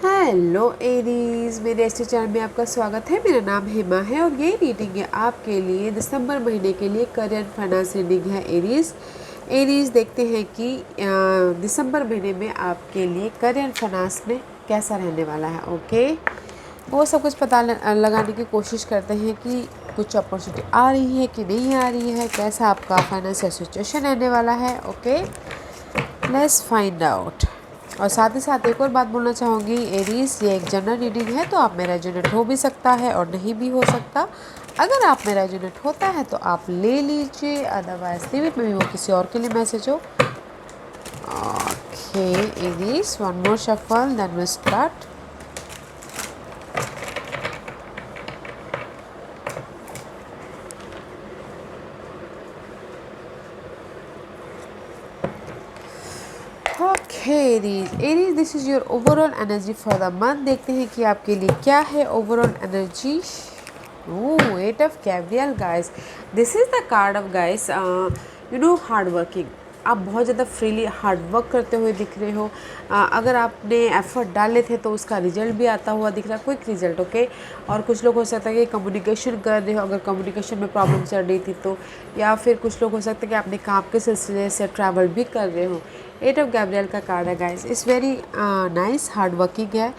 Hello Aries, मेरे ऐसे channel में आपका स्वागत है। मेरा नाम हेमा है और ये रीडिंग है आपके लिए दिसंबर महीने के लिए करियर फाइनेंस रीडिंग है। एरीज देखते हैं कि दिसंबर महीने में आपके लिए करियर फाइनेंस में कैसा रहने वाला है। ओके, वो सब कुछ पता लगाने की कोशिश करते हैं कि कुछ अपॉर्चुनिटी आ रही है कि नहीं आ रही है, कैसा आपका फाइनेंशियल सिचुएशन रहने वाला है। Okay, let's find out. और साथ ही साथ एक और बात बोलना चाहूँगी एरीज, ये एक जनरल रीडिंग है तो आप में रेजोनेट हो भी सकता है और नहीं भी हो सकता। अगर आप में रेजोनेट होता है तो आप ले लीजिए, otherwise leave it, may be वो किसी और के लिए मैसेज हो। Okay Aries, one more shuffle then we start. Okay Aries, this is your overall energy for the month. देखते हैं कि आपके लिए क्या है overall energy. Oh, Eight of Gabriel, guys. This is the card of guys. Hard working. आप बहुत ज़्यादा फ्रीली हार्ड वर्क करते हुए दिख रहे हो। अगर आपने एफर्ट डाले थे तो उसका रिजल्ट भी आता हुआ दिख रहा है, क्विक रिजल्ट। ओके, और कुछ लोग हो सकता है कि कम्युनिकेशन कर रहे हो, अगर कम्युनिकेशन में प्रॉब्लम चल रही थी तो, या फिर कुछ लोग हो सकता है कि अपने काम के सिलसिले से ट्रैवल भी कर रहे हो। एट ऑफ गैब्रियल का कार्ड है guys, it's very nice, hard working है।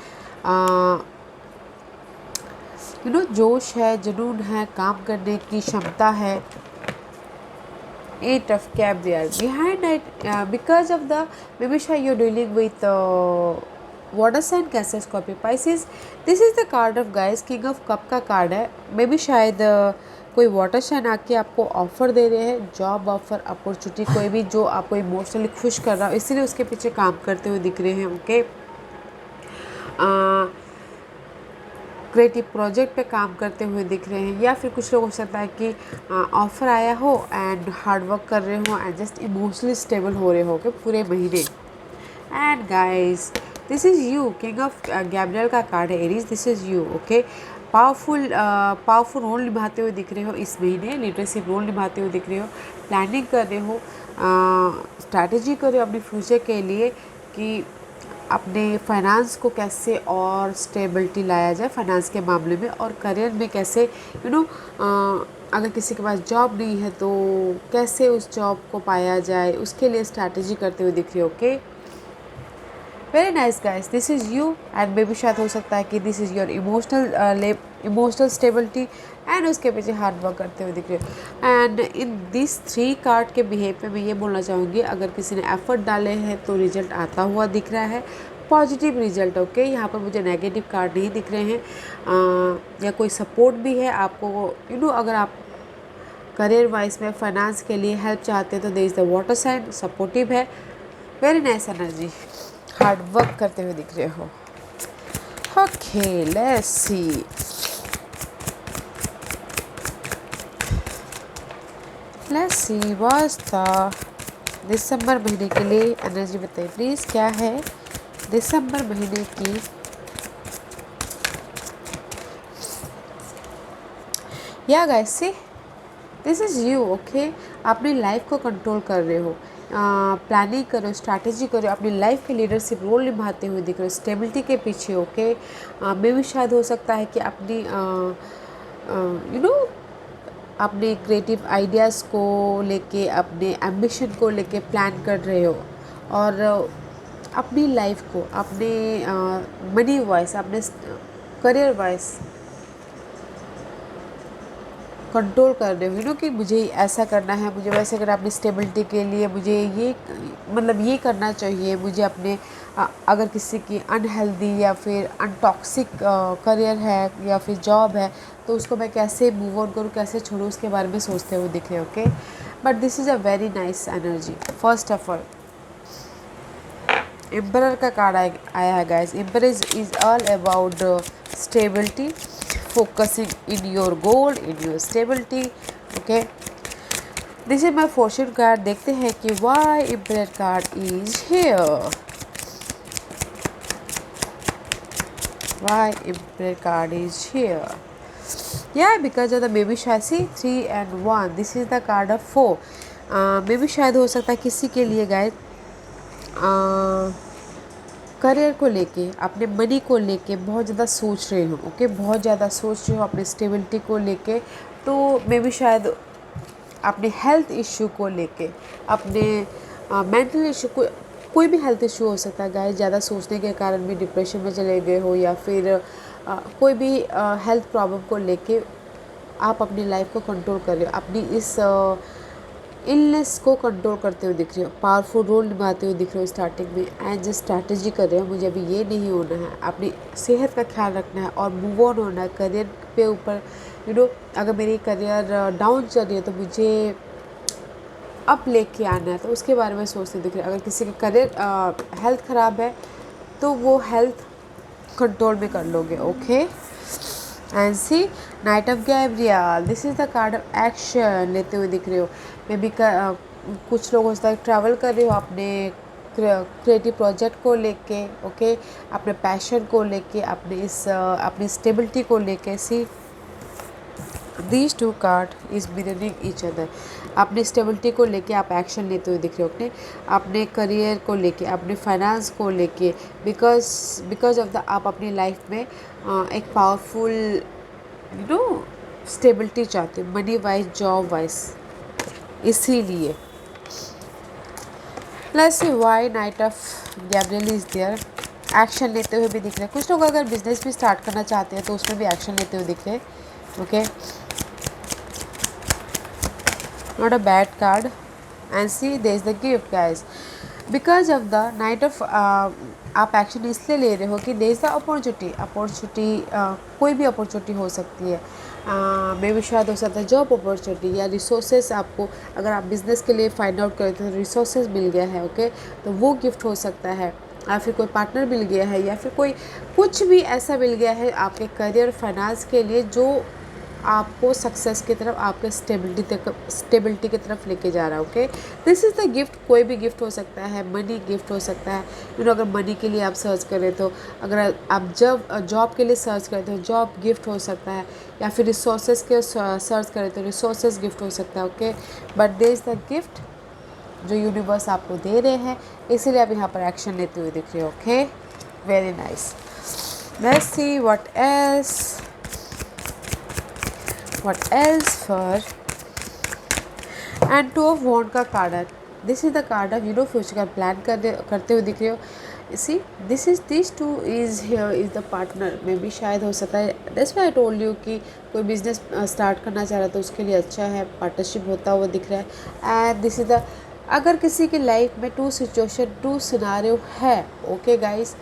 जोश है, जुनून है, काम करने की क्षमता है। Eight of Gabriel behind it, because of the maybe you're dealing with water sign Cancer, Scorpio, Pisces. This is the card of guys, King of Cup का कार्ड है। मे बी शायद कोई वाटर साइन आके आपको ऑफर दे रहे हैं, job offer, opportunity, कोई भी जो आपको इमोशनली खुश कर रहा हो, इसीलिए उसके पीछे काम करते हुए दिख रहे हैं। ओके, क्रिएटिव प्रोजेक्ट पे काम करते हुए दिख रहे हैं, या फिर कुछ लोग हो सकता है कि ऑफ़र आया हो एंड हार्ड वर्क कर रहे हो एंड जस्ट इमोशनली स्टेबल हो रहे हो के पूरे महीने। And guys, this is you, king of Gabriel का कार्ड है Aries, this is you. Okay, powerful role निभाते हुए दिख रहे हो इस महीने, लीडरशिप रोल निभाते हुए दिख रहे हो, प्लानिंग कर रहे हो, स्ट्रैटेजी कर रहे हो अपने फ्यूचर के लिए कि अपने फाइनेंस को कैसे और स्टेबिलिटी लाया जाए फाइनेंस के मामले में, और करियर में कैसे अगर किसी के पास जॉब नहीं है तो कैसे उस जॉब को पाया जाए, उसके लिए स्ट्रैटेजी करते हुए दिख रही हो। Okay, very nice guys, this is you. And may be शायद हो सकता है कि this is your emotional stability and उसके पीछे हार्ड वर्क करते हुए दिख रहे हो। And in this three card के बिहेव पे मैं ये बोलना चाहूँगी, अगर किसी ने एफर्ट डाले हैं तो रिजल्ट आता हुआ दिख रहा है, पॉजिटिव रिजल्ट। ओके, यहाँ पर मुझे नेगेटिव कार्ड नहीं दिख रहे हैं, या कोई सपोर्ट भी है आपको। अगर आप करियर वाइज में फाइनेंस के लिए हेल्प चाहते हैं तो there is the water sign, supportive है, very nice energy, hard work करते हुए दिख रहे हो। ओके, लेट्स सी, वास्ता दिसंबर महीने के लिए एनर्जी बताइए प्लीज़, क्या है दिसंबर महीने की। या guys, see, this is you. Okay, अपनी लाइफ को कंट्रोल कर रहे हो, प्लानिंग करो, स्ट्रैटेजी करो, अपनी लाइफ के लीडरशिप रोल निभाते हुए दिख रहे हो, स्टेबिलिटी के पीछे। ओके, मे भी शायद हो सकता है कि अपनी अपने क्रिएटिव आइडियाज़ को लेके, अपने एम्बिशन को लेके प्लान कर रहे हो, और अपनी लाइफ को, अपने मनी वाइज, अपने करियर वाइज कंट्रोल कर रहे हो, कि मुझे ऐसा करना है, मुझे वैसे करना, अपनी स्टेबिलिटी के लिए मुझे ये करना चाहिए, मुझे अपने अगर किसी की अनहेल्दी या फिर अनटॉक्सिक करियर है या फिर जॉब है तो उसको मैं कैसे मूव ऑन करूँ, कैसे छोड़ूँ, उसके बारे में सोचते हुए दिखे। Okay, but this is a very nice energy. First of all emperor का कार्ड आया है guys. Emperor is all about stability, focusing in your goal, in your stability. Okay, this is my fortune card। देखते हैं कि why Emperor card is here, why Emperor card is here। Yeah, because of the maybe शायद 3 and 1, this is the card of 4। maybe शायद हो सकता है किसी के लिए गाइस करियर को लेके, अपने मनी को लेके बहुत ज़्यादा सोच रहे हो, ओके, बहुत ज़्यादा सोच रहे हो अपने स्टेबिलिटी को लेके, तो मे बी शायद अपने हेल्थ इशू को लेके, अपने मेंटल इशू को, कोई भी हेल्थ इशू हो सकता है गाइस, ज़्यादा सोचने के कारण भी डिप्रेशन में चले गए हो, या फिर कोई भी हेल्थ प्रॉब्लम को लेके आप अपनी लाइफ को कंट्रोल कर रहे हो, अपनी इस इलनेस को कंट्रोल करते हुए दिख रहे हो, पावरफुल रोल निभाते हुए दिख रहे हो स्टार्टिंग में, एंड जो स्ट्रैटेजी कर रहे हो, मुझे अभी ये नहीं होना है, अपनी सेहत का ख्याल रखना है और मूव ऑन होना है करियर पे ऊपर। अगर मेरी करियर डाउन चल रही है तो मुझे अप लेके आना है, तो उसके बारे में सोचते दिख रहे हैं। अगर किसी का करियर हेल्थ ख़राब है तो वो हेल्थ कंट्रोल में कर लोगे, okay. And see knight of Gabriel, this is the card of action लेते हुए दिख रहे हो। मे बी कुछ लोग होता है ट्रैवल कर रहे हो अपने क्रिएटिव प्रोजेक्ट को लेके, ओके, अपने पैशन को लेके, अपनी स्टेबिलिटी को लेके। See these two card is mirroring each other. अपनी स्टेबिलिटी को लेके आप एक्शन लेते हुए दिख रहे हो, अपने करियर को लेके, अपने फाइनेंस को लेके, बिकॉज ऑफ द आप अपनी लाइफ में एक पावरफुल स्टेबिलिटी चाहते हो, मनी वाइज, जॉब वाइज, इसीलिए। Plus why knight of Gabriel is there, action लेते हुए भी दिख रहे हैं। कुछ लोग अगर बिजनेस भी स्टार्ट करना चाहते हैं तो उसमें भी एक्शन लेते हुए दिख रहे हैं, okay. Not a bad card. And see, there is the gift, guys. Because of the Knight of आप एक्शन इसलिए ले रहे हो कि there is the अपॉर्चुनिटी, कोई भी अपॉर्चुनिटी हो सकती है, मे भी शायद हो सकता है जॉब अपॉर्चुनिटी या रिसोर्सेज। आपको अगर आप बिज़नेस के लिए फाइंड आउट करते हो रिसोर्सेज मिल गया है, ओके, तो वो गिफ्ट हो सकता है, या फिर कोई पार्टनर मिल गया है, या फिर कोई कुछ भी ऐसा मिल गया है आपके करियर फाइनेंस के लिए जो आपको सक्सेस की तरफ, आपके स्टेबिलिटी की तरफ लेके जा रहा है, okay. This is the gift. कोई भी गिफ्ट हो सकता है, मनी गिफ्ट हो सकता है, अगर मनी के लिए आप सर्च करें तो, अगर आप जब जॉब के लिए सर्च करते हो जॉब गिफ्ट हो सकता है, या फिर रिसोर्सेज के सर्च करें तो रिसोर्सेज गिफ्ट हो सकता है, okay. But there is the gift जो यूनिवर्स आपको दे रहे हैं, इसीलिए आप यहाँ पर एक्शन लेते हुए दिख रहे हो, okay. Very nice. Let's see what else for and two of wand का कार्ड है। This is the card of future का प्लान करते हुए दिख रहे हो। See this two is here is the partner. मे भी शायद हो सकता है, that's why I told you कि कोई बिजनेस स्टार्ट करना चाह रहा है तो उसके लिए अच्छा है, पार्टनरशिप होता हुआ दिख रहा है। एंड दिस इज़ द, अगर किसी की लाइफ में टू सिचुएशन, टू सिनारियो है, okay guys,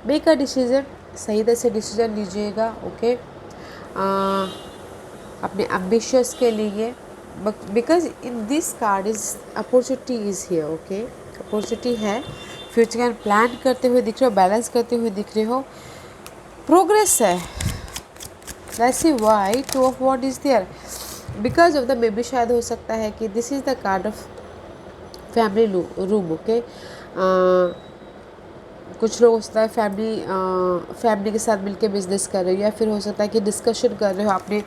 make a decision, सही तरह से डिसीजन लीजिएगा, ओके, अपने एम्बिशियस के लिए, because in this card is opportunity is here, okay. Opportunity है, फ्यूचर का प्लान करते हुए दिख रहे हो, बैलेंस करते हुए दिख रहे हो, प्रोग्रेस है। Let's see why two of wand is there, because of the, may be शायद हो सकता है कि this is the card of family room, okay. कुछ लोग हो सकता है फैमिली के साथ मिलके बिजनेस कर रहे हो, या फिर हो सकता है कि डिस्कशन कर रहे हो अपने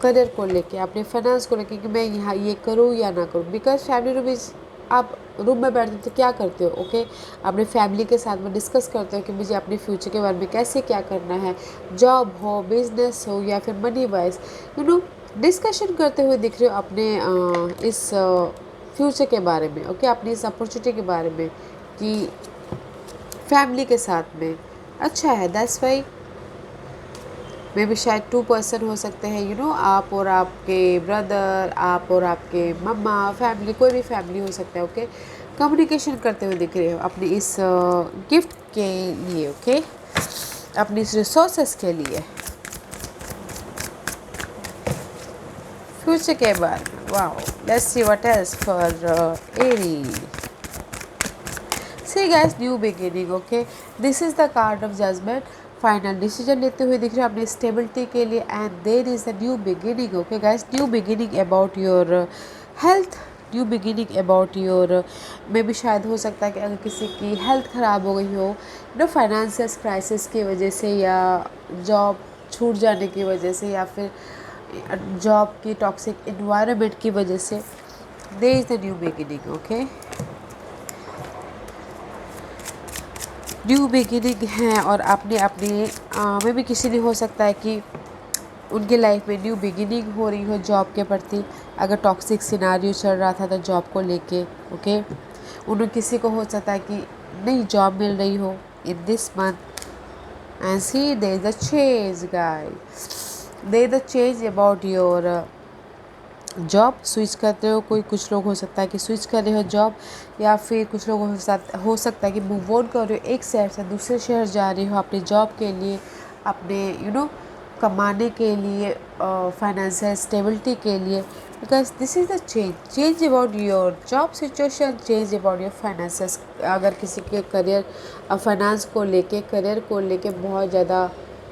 करियर को लेके, अपने फाइनेंस को लेके कि मैं यहाँ ये करूँ या ना करूँ। बिकॉज फैमिली रूम इज, आप रूम में बैठते हो तो क्या करते हो, ओके, अपने फैमिली के साथ में डिस्कस करते हो कि मुझे अपने फ्यूचर के बारे में कैसे क्या करना है, जॉब हो, बिजनेस हो, या फिर मनी वाइज, डिस्कशन करते हुए दिख रहे हो अपने इस फ्यूचर के बारे में, ओके, अपनी इस अपॉर्चुनिटी के बारे में कि फैमिली के साथ में अच्छा है। दैट्स वाई मे भी शायद 2 पर्सन हो सकते हैं, आप और आपके ब्रदर, आप और आपके मम्मा, फैमिली, कोई भी फैमिली हो सकता है, ओके। कम्युनिकेशन करते हुए दिख रहे हो अपनी इस गिफ्ट के लिए, ओके, अपनी इस रिसोर्सेस के लिए, फ्यूचर के बारे में। Wow, let's see what else for Aries. See guys, new beginning, okay, this is the card of judgment, final decision लेते हुए दिख रहे हो अपनी स्टेबिलिटी के लिए, and there is a new beginning, okay guys, new beginning about your health, new beginning about your, मे भी शायद हो सकता है कि अगर किसी की हेल्थ ख़राब हो गई हो, फाइनेंशियल क्राइसिस की वजह से, या जॉब छूट जाने की वजह से, या फिर जॉब की टॉक्सिक इन्वायरमेंट की वजह से, there is the new beginning, okay. New beginning है और आपने अपने में भी किसी ने हो सकता है कि उनकी लाइफ में न्यू बिगिनिंग हो रही हो जॉब के प्रति। अगर टॉक्सिक सिनारियो चल रहा था तो जॉब को लेके, ओके, उन्हें किसी को हो सकता है कि नई जॉब मिल रही हो in this month. And see there is a change guys, there is a change about your job. Switch करते हो कोई, कुछ लोग हो सकता है कि स्विच कर रहे हो जॉब, या फिर कुछ लोग हो सकता है कि मूव ऑन कर रहे हो, एक शहर से दूसरे शहर जा रहे हो अपने जॉब के लिए, अपने कमाने के लिए, फाइनेंशियल स्टेबिलिटी के लिए। Because this is the change about your job situation, change about your finances. अगर किसी के करियर, फाइनेंस को लेके, करियर को लेके बहुत ज़्यादा,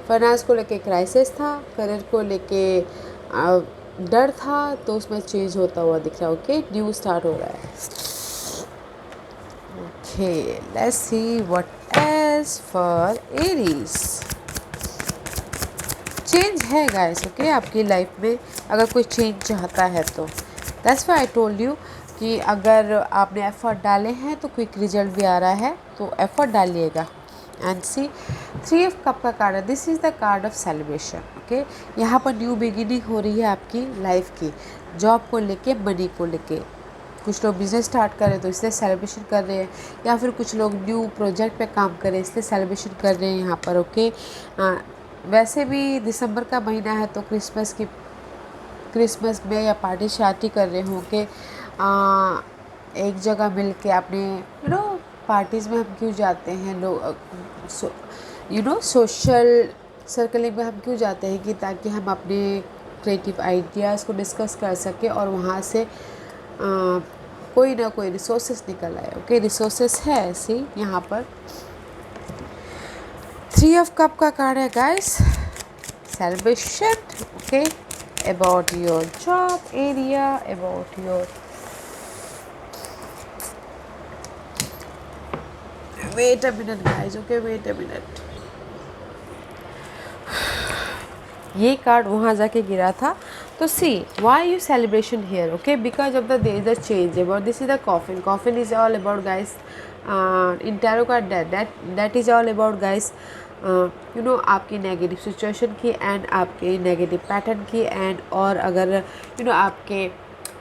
फाइनेंस को लेके क्राइसिस था, करियर को लेके डर था, तो उसमें चेंज होता हुआ दिख रहा है। ओके, न्यू स्टार्ट हो रहा है। Okay, let's see what else for Aries. Change है गाइस, ओके, आपकी लाइफ में अगर कोई चेंज चाहता है तो that's why I told you कि अगर आपने एफर्ट डाले हैं तो क्विक रिजल्ट भी आ रहा है, तो एफर्ट डालिएगा। एंड सी 3 कप का कार्ड है, this is the card of celebration. Okay, यहाँ पर न्यू बिगिनिंग हो रही है आपकी लाइफ की, जॉब को लेके, मनी को लेके। कुछ लोग बिजनेस स्टार्ट कर रहे हैं तो इसलिए सेलिब्रेशन कर रहे हैं, या फिर कुछ लोग न्यू प्रोजेक्ट पे काम कर रहे हैं इसलिए सेलिब्रेशन कर रहे हैं यहाँ पर। ओके, वैसे भी दिसंबर का महीना है तो क्रिसमस में या पार्टी शार्टी कर रहे हों कि एक जगह मिल के अपने पार्टीज़ में हम क्यों जाते हैं लोग, सोशल सर्कलिंग में हम क्यों जाते हैं कि ताकि हम अपने क्रिएटिव आइडियाज़ को डिस्कस कर सकें और वहाँ से कोई ना कोई रिसोर्सेस निकल आए। ओके, रिसोर्सेस है ऐसी यहाँ पर। 3 कप का कार्ड है guys, celebration, okay, about your job area, about your wait a minute guys, okay, wait a minute, ये कार्ड वहाँ जाके गिरा था। तो see why you celebration here, okay, because of the there is a change about, this is the coffin is all about guys, in tarot card that is all about guys, आपकी negative situation की end आपके negative pattern की end, और अगर आपके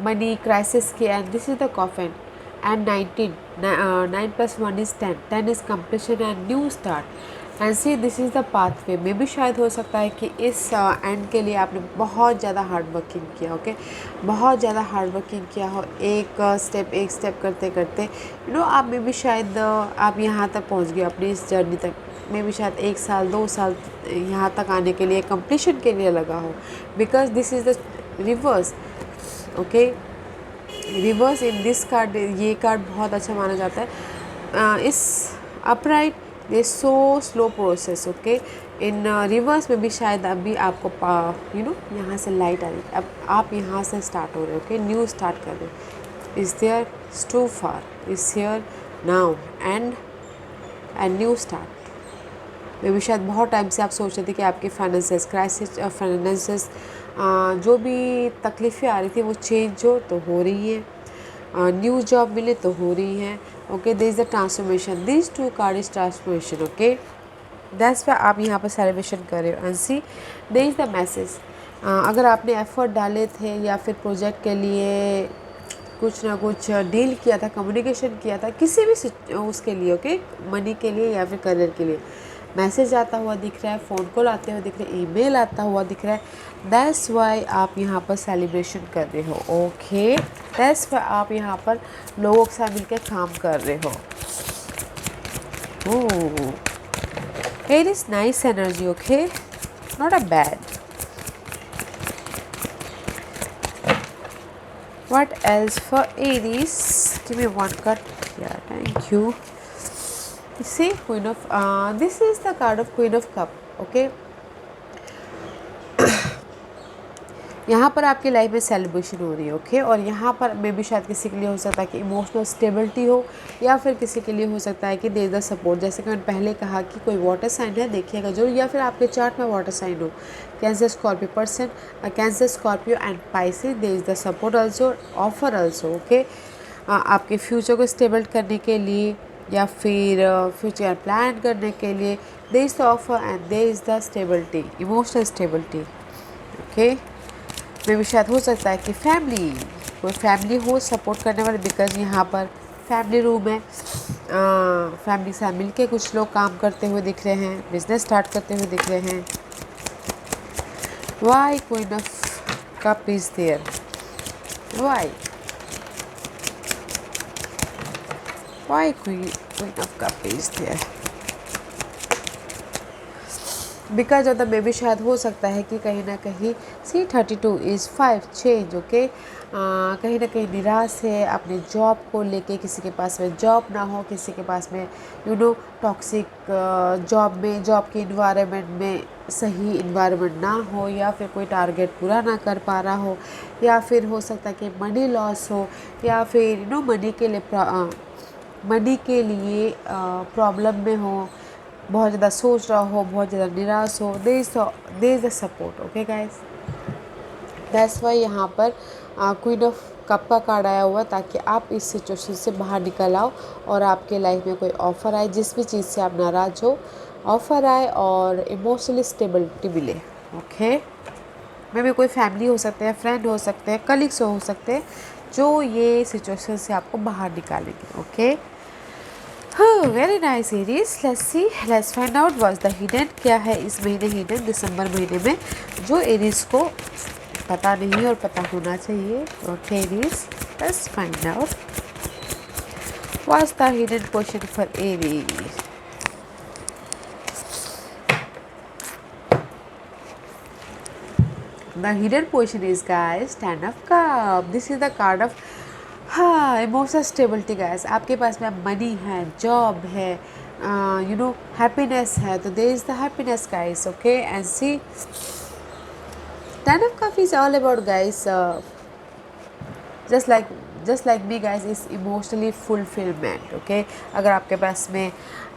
money crisis की, and this is the coffin and 19 9 + 1 is 10, 10 is completion and new start, and see this is the pathway. मे भी शायद हो सकता है कि इस एंड के लिए आपने बहुत ज़्यादा हार्ड वर्किंग किया, ओके, बहुत ज़्यादा हार्ड वर्किंग किया हो, एक स्टेप करते करते आप में भी शायद आप यहाँ तक पहुँच गए अपनी इस जर्नी तक। में भी शायद 1 साल 2 साल यहाँ तक आने के लिए, कंप्लीशन के लिए लगा हो, because this is the reverse. Okay, reverse in this card, ये कार्ड बहुत अच्छा माना जाता है। इस अपराइट ये सो स्लो प्रोसेस, ओके, इन रिवर्स में भी शायद अभी आपको यहाँ से लाइट आ रही है, अब आप यहाँ से स्टार्ट हो रहे हो, ओके, न्यू स्टार्ट कर रहे हो। Is there too far, is here now and new start. मे भी शायद बहुत टाइम से आप सोच रहे थे कि आपकी फाइनेंसेस क्राइसिस, फाइनेंसेस जो भी तकलीफ़ें आ रही थी वो चेंज तो हो रही है, न्यू जॉब मिले तो हो रही है। Okay, this is the transformation, this 2 card is transformation. Okay, that's why आप यहाँ पर सेलिब्रेशन कर रहे हो। And see there is the message, अगर आपने एफर्ट डाले थे या फिर प्रोजेक्ट के लिए कुछ ना कुछ डील किया था, कम्युनिकेशन किया था, किसी भी उसके लिए, ओके, मनी के लिए या फिर करियर के लिए, मैसेज आता हुआ दिख रहा है, फ़ोन कॉल आते हुए दिख रहे हैं, ईमेल आता हुआ दिख रहा है, दैट्स वाई आप यहाँ पर सेलिब्रेशन कर रहे हो। ओके, दैट्स वाई आप यहाँ पर लोगों के साथ मिलकर काम कर रहे हो। ओह, it is nice energy, okay, not a bad. What else for Aries? Give me one card. Yeah, thank you. See, Queen of this is the card of Queen of Cup, okay. यहाँ पर आपकी life में celebration हो रही है, okay, और यहाँ पर मे भी शायद किसी के लिए हो सकता है कि इमोशनल स्टेबिलिटी हो, या फिर किसी के लिए हो सकता है कि देयर इज द सपोर्ट। जैसे कि मैंने पहले कहा कि कोई वाटर साइन है, देखिएगा जरूर, या फिर आपके चार्ट में वाटर साइन हो, Cancer, Scorpio person, Cancer, Scorpio and Pisces, there is the support also, offer also, okay, आपके फ्यूचर को स्टेबल करने के लिए या फिर फ्यूचर प्लान करने के लिए, there is the offer and there is the stability, emotional stability. Okay, मे भी शायद हो सकता है कि फैमिली, कोई फैमिली हो सपोर्ट करने वाले, बिकॉज यहाँ पर फैमिली रूम है। फैमिली के साथ मिलके कुछ लोग काम करते हुए दिख रहे हैं, बिजनेस स्टार्ट करते हुए दिख रहे हैं। Why queen of cup is there, why queen of cup is there, because of the मे भी शायद हो सकता है कि कहीं ना कहीं C32 इज़ 5 चेंज। ओके, कहीं ना कहीं निराश है अपने जॉब को लेके, किसी के पास में जॉब ना हो, किसी के पास में टॉक्सिक जॉब के इन्वायरमेंट में सही इन्वायरमेंट ना हो, या फिर कोई टारगेट पूरा ना कर पा रहा हो, या फिर हो सकता है कि मनी लॉस हो, या फिर मनी के लिए प्रॉब्लम में हो, बहुत ज़्यादा सोच रहा हो, बहुत ज़्यादा निराश हो। There is the support. Okay guys, that's why यहाँ पर क्वीन ऑफ कप का कार्ड आया हुआ, ताकि आप इस सिचुएशन से बाहर निकल आओ और आपके लाइफ में कोई ऑफ़र आए, जिस भी चीज़ से आप नाराज़ हो, ऑफ़र आए और इमोशनली स्टेबिलिटी मिले। ओके, मे भी कोई फैमिली हो सकते हैं, फ्रेंड हो सकते हैं, कलीग्स हो सकते हैं, जो ये सिचुएशन से आपको बाहर निकालेंगे। Okay, very nice Aries, let's find out what's the hidden, क्या है इस महीने हिडन, दिसंबर महीने में, जो एरीज को पता नहीं और पता होना चाहिए। Okay Aries, let's find out what's the hidden question for Aries. The hidden portion is, guys, 10 of cup. This is the card of emotional stability. Guys, आपके पास में मनी है, जॉब है, हैप्पीनेस है, तो there is the happiness guys. Okay, and see 10 of cup is all about, guys, just like me guys, is emotionally fulfillment। Okay, अगर आपके पास में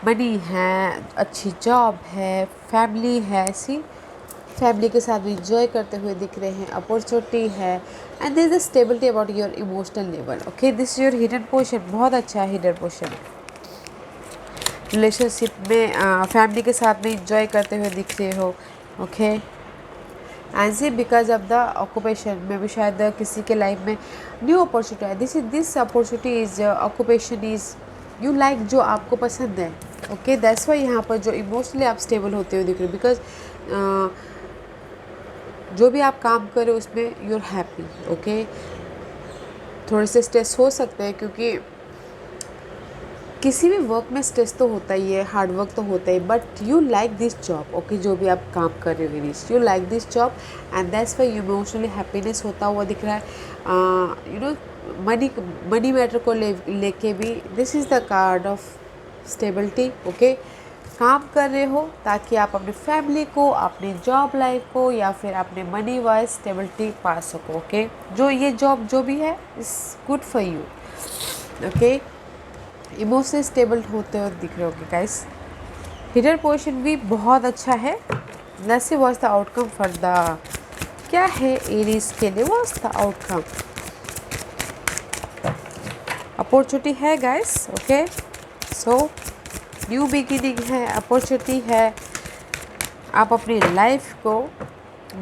money है, अच्छी जॉब है, फैमिली है, सी फैमिली के साथ इंजॉय करते हुए दिख रहे हैं, अपॉर्चुनिटी है, and this is stability about your emotional level. Okay, this is your hidden portion, बहुत अच्छा है हिडन पोर्शन। रिलेशनशिप में फैमिली के साथ में इंजॉय करते हुए दिख रहे हो। Okay, and see because of the occupation में भी शायद किसी के लाइफ में न्यू अपॉर्चुनिटी है। This opportunity is occupation is you like, जो आपको पसंद है। ओके, दैट्स वाई यहाँ पर जो इमोशनली आप स्टेबल होते हुए दिख रहे हो, बिकॉज जो भी आप काम करें उसमें यूर हैप्पी। ओके, थोड़े से स्ट्रेस हो सकते हैं, क्योंकि किसी भी वर्क में स्ट्रेस तो होता ही है, हार्ड वर्क तो होता ही, but you like this job. Okay, जो भी आप काम कर रहे हो you like this job, and that's why emotionally happiness होता हुआ दिख रहा है। मनी मैटर को लेके भी this is the card of stability. Okay, काम कर रहे हो ताकि आप अपने फैमिली को, अपने जॉब लाइफ को, या फिर अपने मनी वाइज स्टेबिलिटी पा सको। ओके, जो ये जॉब जो भी है is good for you. Okay, emotionally stable होते हुए दिख रहे होगे गाइस। हिडन पोर्शन भी बहुत अच्छा है। Let's see what's the outcome for the, क्या है एरीज के लिए, व्हाट्स द आउटकम। अपॉर्चुनिटी है guys. Okay, so new beginning है, अपॉर्चुनिटी है, आप अपनी लाइफ को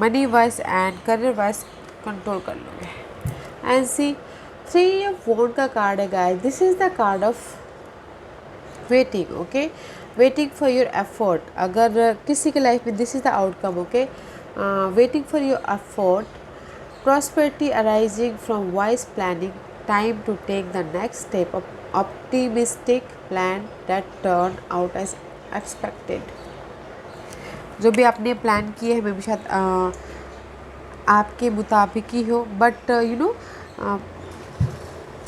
money wise and career wise control कर लोगे। एंड सी 3 ऑफ वॉन्ड का कार्ड है guys, this is the card of waiting. Okay, waiting for your effort. अगर किसी के लाइफ में this is the outcome. Okay, waiting for your effort, prosperity arising from wise planning, time to take the next step, optimistic plan that turn out as expected. जो भी आपने plan किए हैं, मे भी शायद आपके मुताबिक ही हो, बट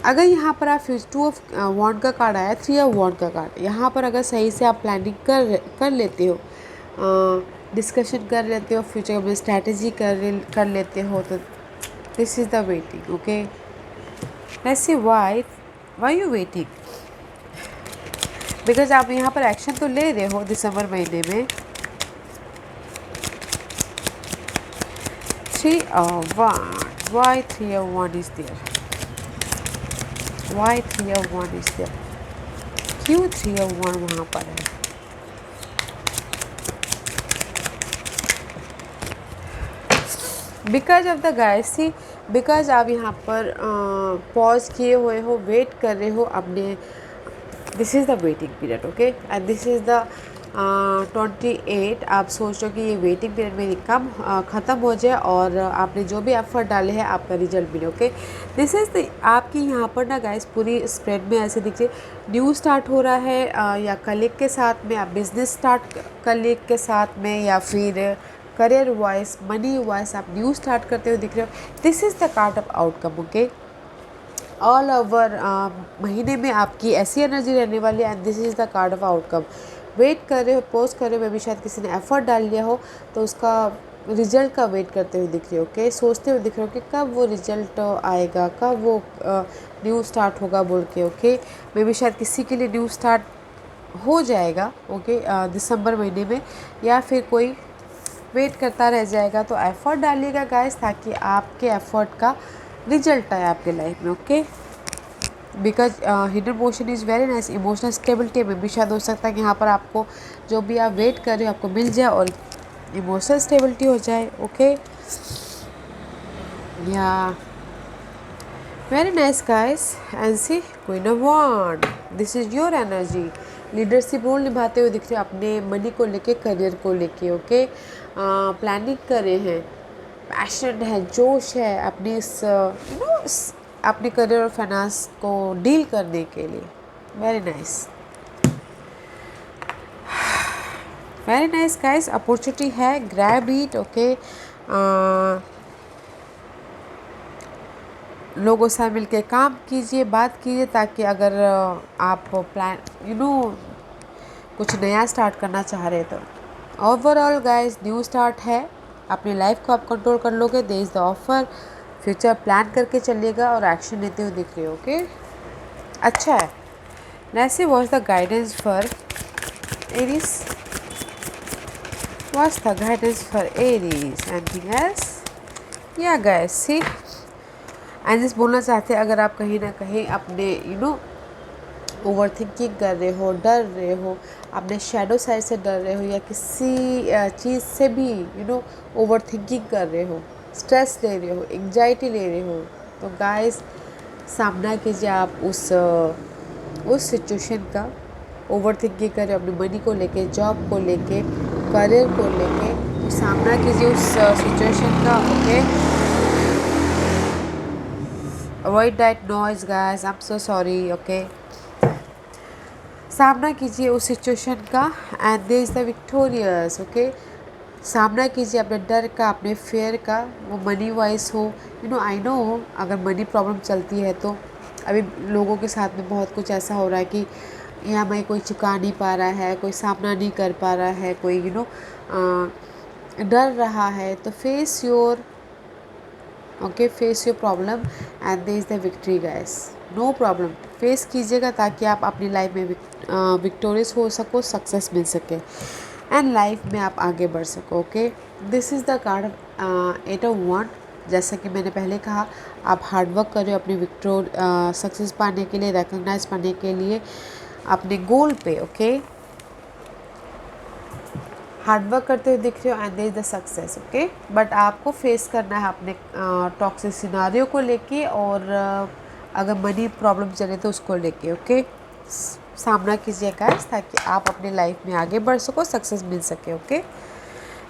अगर यहाँ पर आप 2 ऑफ वॉन्ड का कार्ड आया, 3 ऑफ वॉन्ड का कार्ड, यहाँ पर अगर सही से आप प्लानिंग कर लेते हो, डिस्कशन कर लेते हो, फ्यूचर में स्ट्रैटेजी कर लेते हो, तो this is the waiting. Okay, let's see why you waiting, because आप यहाँ पर एक्शन तो ले रहे हो दिसंबर महीने में। 3 of Wands, why 3 of Wands is there, why 3 of Wands is there। क्यों 3 और 1 वहाँ पर है? Because of the guys, see, because आप यहाँ पर पॉज किए हुए हो, वेट कर रहे हो अपने, this is the waiting period, okay, and this is the 28। आप सोच रहे हो कि ये वेटिंग पीरियड मेरी कम ख़त्म हो जाए और आपने जो भी एफर्ट डाले हैं आपका रिजल्ट मिले, ओके। दिस इज़ द, आपकी यहाँ पर ना गाइस पूरी स्प्रेड में ऐसे देखिए, न्यू स्टार्ट हो रहा है या कलीग के साथ में, आप बिजनेस स्टार्ट कलीग के साथ में, या फिर करियर वाइज, मनी वाइज आप न्यू स्टार्ट करते हुए दिख रहे हो। This is the card of outcome, okay. All over महीने में आपकी ऐसी एनर्जी रहने वाली है, and this is the card of outcome. Wait कर रहे हो, पोस्ट कर रहे हो, मे भी शायद किसी ने एफर्ट डाल लिया हो तो उसका रिजल्ट का वेट करते हुए दिख रहे हो, ओके। सोचते हुए दिख रहे हो कि कब वो रिजल्ट आएगा, कब वो न्यू स्टार्ट होगा बोल के, ओके। मे भी शायद किसी के लिए न्यू स्टार्ट हो जाएगा, ओके, दिसंबर महीने में, या फिर कोई वेट करता रह जाएगा। तो एफ़र्ट डालिएगा गाइस, ताकि आपके एफ़र्ट का रिजल्ट आए आपके लाइफ में, okay. Because hidden motion is very nice. Emotional stability में भी शायद हो सकता है कि यहाँ पर आपको जो भी आप वेट कर रहे हो आपको मिल जाए और इमोशनल स्टेबिलिटी हो जाए, ओके। या very nice guys, and see queen of wand, this is your energy. Leadership role निभाते हुए दिख रहे हैं अपने मनी को लेके, करियर को लेके, ओके। प्लानिंग कर रहे हैं, पैशन है, जोश है अपनी इस अपने करियर और फाइनेंस को डील करने के लिए। Very nice, very nice guys. Opportunity है, ग्रैब इट, ओके। लोगों से मिलके काम कीजिए, बात कीजिए, ताकि अगर आप प्लान कुछ नया स्टार्ट करना चाह रहे तो। ओवरऑल गाइस न्यू स्टार्ट है, अपनी लाइफ को आप कंट्रोल कर लोगे। They is the offer, future plan करके चलिएगा और एक्शन लेते हुए दिख रहे हो, ओके। अच्छा है। Let's see what's the guidance for Aries, what's the guidance for Aries, anything else? या गाइस सी, एंजल्स बोलना चाहते हैं, अगर आप कहीं ना कहीं अपने ओवर थिंकिंग कर रहे हो, डर रहे हो, अपने शेडो साइड से डर रहे हो, या किसी चीज़ से भी ओवर थिंकिंग कर रहे हो, स्ट्रेस ले रहे हो, एंग्जाइटी ले रहे हो, तो गाइस सामना कीजिए आप उस सिचुएशन का। ओवर थिंकिंग कर रहे हो अपने मनी को लेके, जॉब को लेके, करियर को लेके, तो सामना कीजिए उस सिचुएशन का, okay. Avoid that noise guys, I am so sorry, okay. सामना कीजिए उस सिचुएशन का, and they is the victorious, okay. सामना कीजिए अपने डर का, अपने फेयर का, वो मनी वाइज हो, आई नो अगर मनी प्रॉब्लम चलती है तो अभी लोगों के साथ में बहुत कुछ ऐसा हो रहा है कि EMI कोई चुका नहीं पा रहा है, कोई सामना नहीं कर पा रहा है, कोई डर रहा है, तो face your, okay, face your problem and they is the victory guys. No problem, face कीजिएगा ताकि आप अपनी लाइफ में विक्टोरियस हो सको, सक्सेस मिल सके, एंड लाइफ में आप आगे बढ़ सको, okay. This is the card 8 of wand. जैसा कि मैंने पहले कहा, आप हार्डवर्क कर रहे हो अपनी सक्सेस पाने के लिए, रिकग्नाइज पाने के लिए, अपने गोल पे, ओके। हार्डवर्क करते हुए दिख रहे हो, and there is the success, okay. But आपको फेस करना है अपने टॉक्सिक सिनारियो को लेके, और अगर मनी प्रॉब्लम चले तो उसको लेके, ओके। सामना कीजिए गाइस, ताकि आप अपनी लाइफ में आगे बढ़ सको, सक्सेस मिल सके, okay.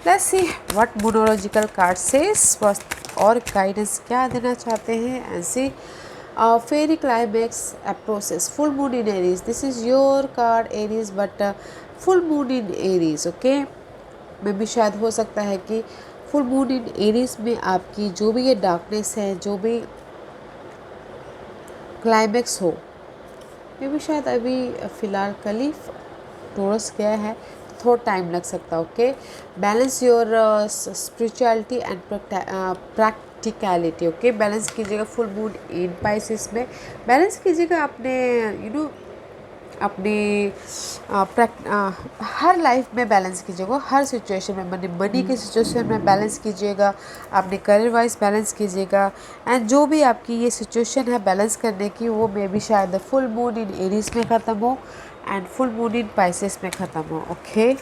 Let's see what monological card says, और गाइडेंस क्या देना चाहते हैं। And see fairy climax approaches, full moon in Aries, this is your card Aries, but full moon in Aries, okay. में भी शायद हो सकता है कि फुल मून इन एरीज में आपकी जो भी ये डार्कनेस है, जो भी क्लाइमैक्स हो, में भी शायद अभी फ़िलहाल कल ही टोरस गया है, तो थोड़ा टाइम लग सकता है, okay. Balance your spirituality and practicality, okay. Balance कीजिएगा फुल मून इन पाइसेस में, बैलेंस कीजिएगा अपने अपनी हर लाइफ में बैलेंस कीजिएगा, हर सिचुएशन में, मनी की सिचुएशन में बैलेंस कीजिएगा, अपने करियर वाइज बैलेंस कीजिएगा, एंड जो भी आपकी ये सिचुएशन है बैलेंस करने की, वो मे भी शायद फुल मून इन एरीज में ख़त्म हो, and full moon in Pisces में ख़त्म हो। Okay,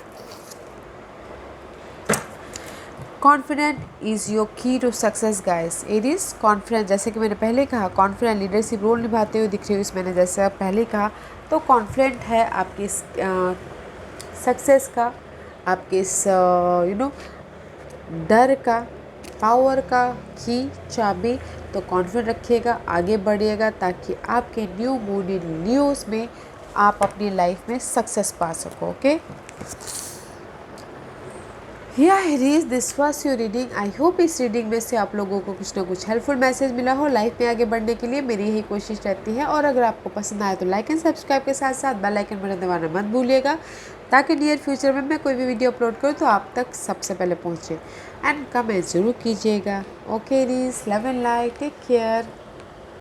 confident is your key to success guys. Aries, confident, जैसे कि मैंने पहले कहा, कॉन्फिडेंट लीडरशिप रोल निभाते हुए दिख रही हूँ इस मैंने जैसे पहले कहा। तो कॉन्फिडेंट है आपकी सक्सेस का, आपके इस डर का, पावर का की चाबी। तो कॉन्फिडेंट रखिएगा, आगे बढ़िएगा ताकि आपके न्यू मून इन लियोस में आप अपनी लाइफ में सक्सेस पा सको। Okay, is this was your reading. I hope इस रीडिंग में से आप लोगों को कुछ ना कुछ हेल्पफुल मैसेज मिला हो लाइफ में आगे बढ़ने के लिए। मेरी यही कोशिश रहती है। और अगर आपको पसंद आए तो लाइक एंड सब्सक्राइब के साथ साथ बेल आइकन बटन दबाना मत भूलिएगा ताकि नियर फ्यूचर में मैं कोई भी वीडियो अपलोड करूँ तो आप तक सबसे पहले पहुँचे। एंड कमेंट ज़रूर कीजिएगा। ओके रीज, love and like, take care.